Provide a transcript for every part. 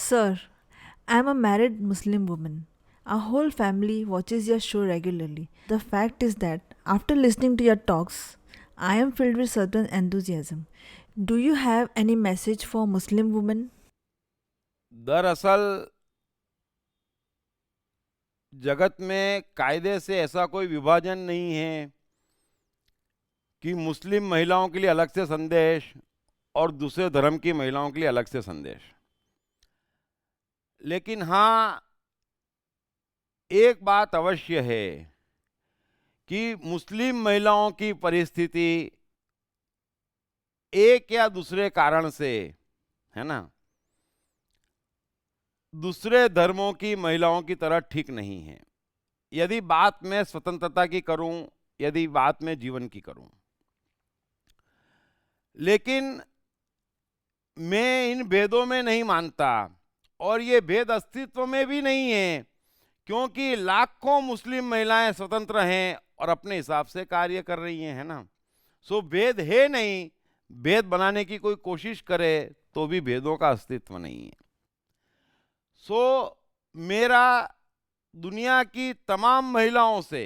Sir, I am a married Muslim woman. Our whole family watches your show regularly. The fact is that after listening to your talks, I am filled with certain enthusiasm. Do you have any message for Muslim women? दरअसल जगत में कायदे से ऐसा कोई विभाजन नहीं है कि मुस्लिम महिलाओं के लिए अलग से संदेश और दूसरे धर्म की महिलाओं के लिए अलग से संदेश। लेकिन हाँ, एक बात अवश्य है कि मुस्लिम महिलाओं की परिस्थिति एक या दूसरे कारण से, है ना, दूसरे धर्मों की महिलाओं की तरह ठीक नहीं है। यदि बात मैं स्वतंत्रता की करूं, यदि बात मैं जीवन की करूं, लेकिन मैं इन भेदों में नहीं मानता और ये भेद अस्तित्व में भी नहीं है, क्योंकि लाखों मुस्लिम महिलाएं स्वतंत्र हैं और अपने हिसाब से कार्य कर रही हैं, है ना। सो भेद है नहीं, भेद बनाने की कोई कोशिश करे तो भी भेदों का अस्तित्व नहीं है। सो मेरा दुनिया की तमाम महिलाओं से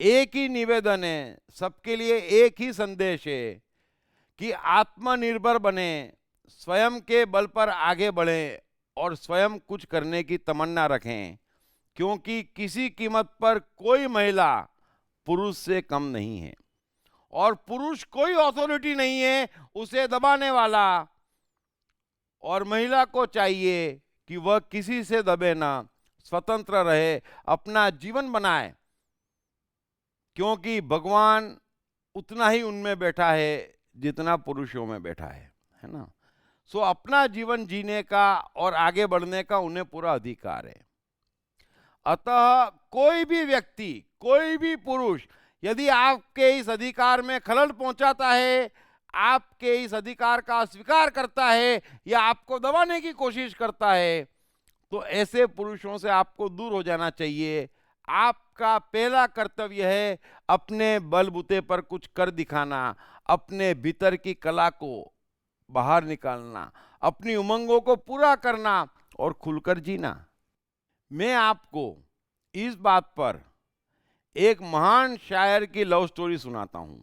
एक ही निवेदन है, सबके लिए एक ही संदेश है कि आत्मनिर्भर बने, स्वयं के बल पर आगे बढ़ें और स्वयं कुछ करने की तमन्ना रखें, क्योंकि किसी कीमत पर कोई महिला पुरुष से कम नहीं है और पुरुष कोई अथॉरिटी नहीं है उसे दबाने वाला। और महिला को चाहिए कि वह किसी से दबे ना, स्वतंत्र रहे, अपना जीवन बनाए, क्योंकि भगवान उतना ही उनमें बैठा है जितना पुरुषों में बैठा है ना। सो अपना जीवन जीने का और आगे बढ़ने का उन्हें पूरा अधिकार है। अतः कोई भी व्यक्ति, कोई भी पुरुष यदि आपके इस अधिकार में खलल पहुंचाता है, आपके इस अधिकार का अस्वीकार करता है या आपको दबाने की कोशिश करता है, तो ऐसे पुरुषों से आपको दूर हो जाना चाहिए। आपका पहला कर्तव्य है अपने बलबूते पर कुछ कर दिखाना, अपने भीतर की कला को बाहर निकालना, अपनी उमंगों को पूरा करना और खुलकर जीना। मैं आपको इस बात पर एक महान शायर की लव स्टोरी सुनाता हूं।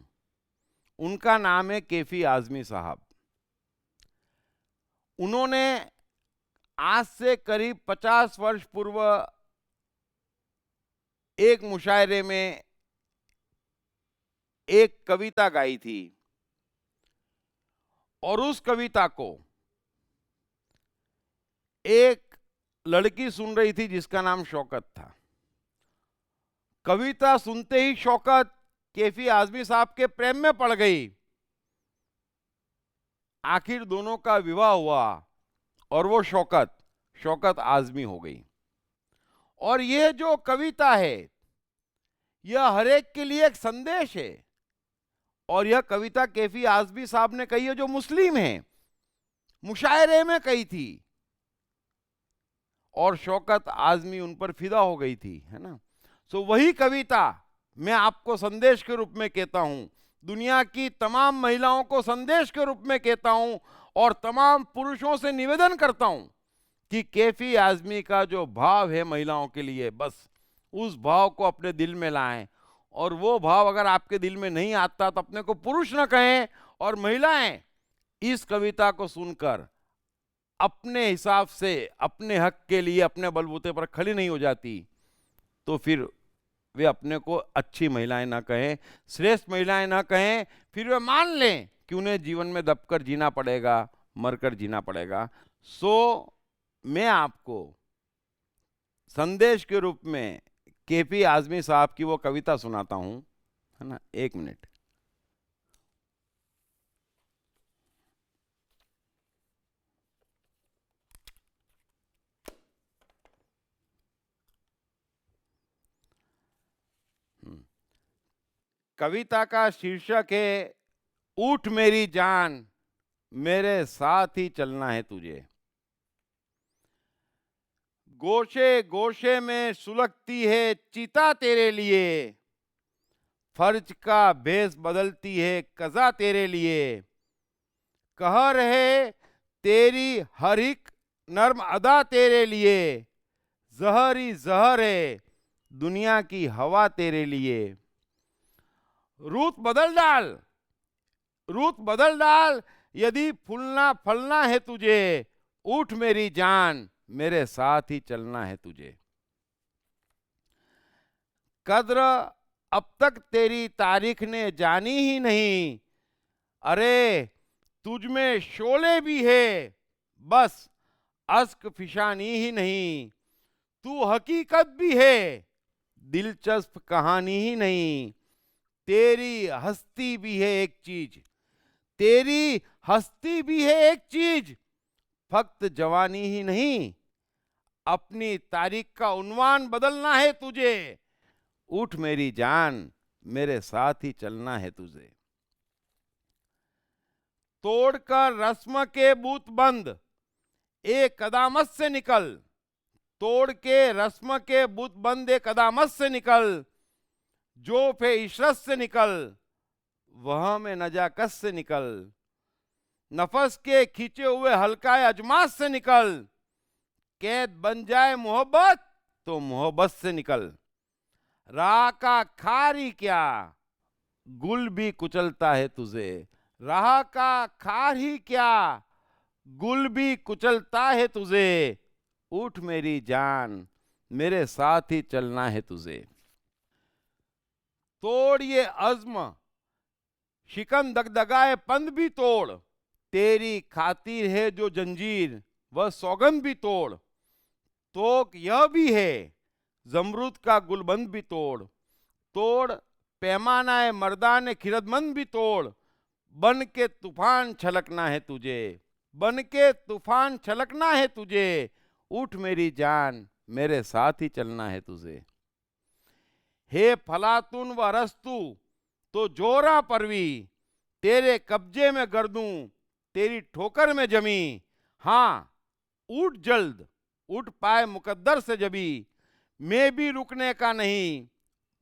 उनका नाम है कैफी आजमी साहब। उन्होंने आज से करीब 50 वर्ष पूर्व एक मुशायरे में एक कविता गाई थी और उस कविता को एक लड़की सुन रही थी जिसका नाम शौकत था। कविता सुनते ही शौकत कैफी आजमी साहब के प्रेम में पड़ गई। आखिर दोनों का विवाह हुआ और वो शौकत शौकत आजमी हो गई। और यह जो कविता है यह हर एक के लिए एक संदेश है। और यह कविता कैफी आजमी साहब ने कही है जो मुस्लिम है, मुशायरे में कही थी और शौकत आजमी उन पर फिदा हो गई थी, है ना। सो वही कविता मैं आपको संदेश के रूप में कहता हूं, दुनिया की तमाम महिलाओं को संदेश के रूप में कहता हूं और तमाम पुरुषों से निवेदन करता हूं कि कैफी आजमी का जो भाव है महिलाओं के लिए, बस उस भाव को अपने दिल में लाएं। और वो भाव अगर आपके दिल में नहीं आता तो अपने को पुरुष न कहें। और महिलाएं इस कविता को सुनकर अपने हिसाब से अपने हक के लिए अपने बलबूते पर खड़ी नहीं हो जाती, तो फिर वे अपने को अच्छी महिलाएं ना कहें, श्रेष्ठ महिलाएं ना कहें, फिर वे मान लें कि उन्हें जीवन में दबकर जीना पड़ेगा, मरकर जीना पड़ेगा। सो मैं आपको संदेश के रूप में केपी आजमी साहब की वो कविता सुनाता हूं, है ना। एक मिनट। कविता का शीर्षक है उठ मेरी जान, मेरे साथ ही चलना है तुझे। गोशे गोशे में सुलगती है चिता तेरे लिए, फर्ज का भेष बदलती है कज़ा तेरे लिए। कहर है तेरी हर एक नर्म अदा तेरे लिए, जहर ही जहर है दुनिया की हवा तेरे लिए। रूत बदल डाल, रूत बदल डाल, यदि फूलना फलना है तुझे, उठ मेरी जान मेरे साथ ही चलना है तुझे। कद्र अब तक तेरी तारीख ने जानी ही नहीं, अरे तुझ में शोले भी है, बस अश्क फिशानी ही नहीं। तू हकीकत भी है, दिलचस्प कहानी ही नहीं। तेरी हस्ती भी है एक चीज, तेरी हस्ती भी है एक चीज, फक्त जवानी ही नहीं। अपनी तारीख का उन्वान बदलना है तुझे, उठ मेरी जान मेरे साथ ही चलना है तुझे। तोड़कर रस्म के बूत बंद, एक कदामत से निकल, तोड़ के रस्म के बूत बंद एक कदामत से निकल। जो फे इशरत से निकल, वह में नजाकत से निकल। नफस के खींचे हुए हल्का अजमात से निकल। कैद बन जाए मोहब्बत तो मोहब्बत से निकल। राह का खारी क्या, गुल भी कुचलता है तुझे। राह का खार ही क्या, गुल भी कुचलता है तुझे। उठ मेरी जान मेरे साथ ही चलना है तुझे। तोड़ ये अज़्म, शिकन दगदगाए पंद भी तोड़। तेरी खातिर है जो जंजीर, वह सौगंध भी तोड़। तोक यह भी है, जमरूद का गुलबंद भी तोड़। तोड़ पैमाना मर्दान खिरदमंद भी तोड़। बन के तूफान छलकना है तुझे, बन के तूफान छलकना है तुझे। उठ मेरी जान मेरे साथ ही चलना है तुझे। हे फलातुन व रस्तु तो जोरा परवी, तेरे कब्जे में गर्दूं तेरी ठोकर में जमी। हाँ उठ जल्द, उठ पाए मुकद्दर से जबी। मैं भी रुकने का नहीं,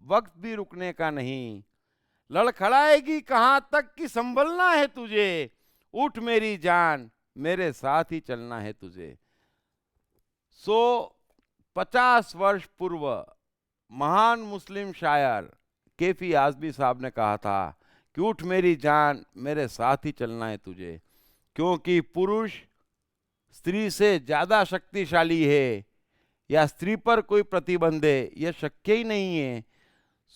वक्त भी रुकने का नहीं। लड़खड़ाएगी कहां तक कि संभलना है तुझे। उठ मेरी जान मेरे साथ ही चलना है तुझे। 50 वर्ष पूर्व महान मुस्लिम शायर कैफी आज़मी साहब ने कहा था कि उठ मेरी जान मेरे साथ ही चलना है तुझे, क्योंकि पुरुष स्त्री से ज्यादा शक्तिशाली है या स्त्री पर कोई प्रतिबंध है, यह शक्य ही नहीं है।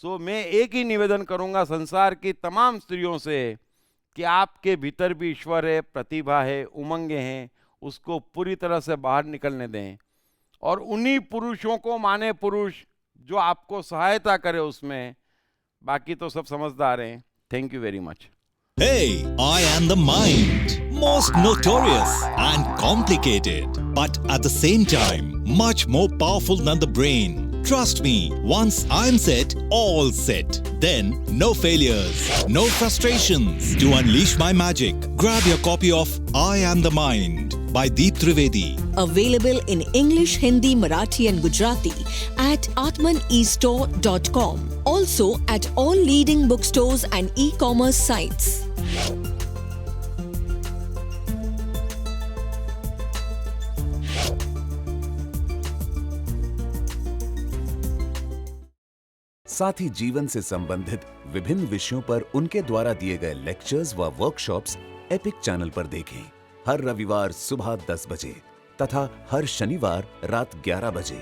सो मैं एक ही निवेदन करूंगा संसार की तमाम स्त्रियों से कि आपके भीतर भी ईश्वर है, प्रतिभा है, उमंगे हैं, उसको पूरी तरह से बाहर निकलने दें और उन्हीं पुरुषों को माने पुरुष जो आपको सहायता करे उसमें। बाकी तो सब समझदार हैं। Thank you very much. Hey, I am the mind. Most notorious and complicated, but at the same time, much more powerful than the brain. Trust me, once I'm set, all set. Then, no failures, no frustrations. To unleash my magic, grab your copy of I Am the Mind by Deep Trivedi. Available in English, Hindi, Marathi and Gujarati at atmanestore.com. Also at all leading bookstores and e-commerce sites. साथ ही जीवन से संबंधित विभिन्न विषयों पर उनके द्वारा दिए गए लेक्चर्स व वर्कशॉप्स एपिक चैनल पर देखें। हर रविवार सुबह 10 बजे तथा हर शनिवार रात 11 बजे।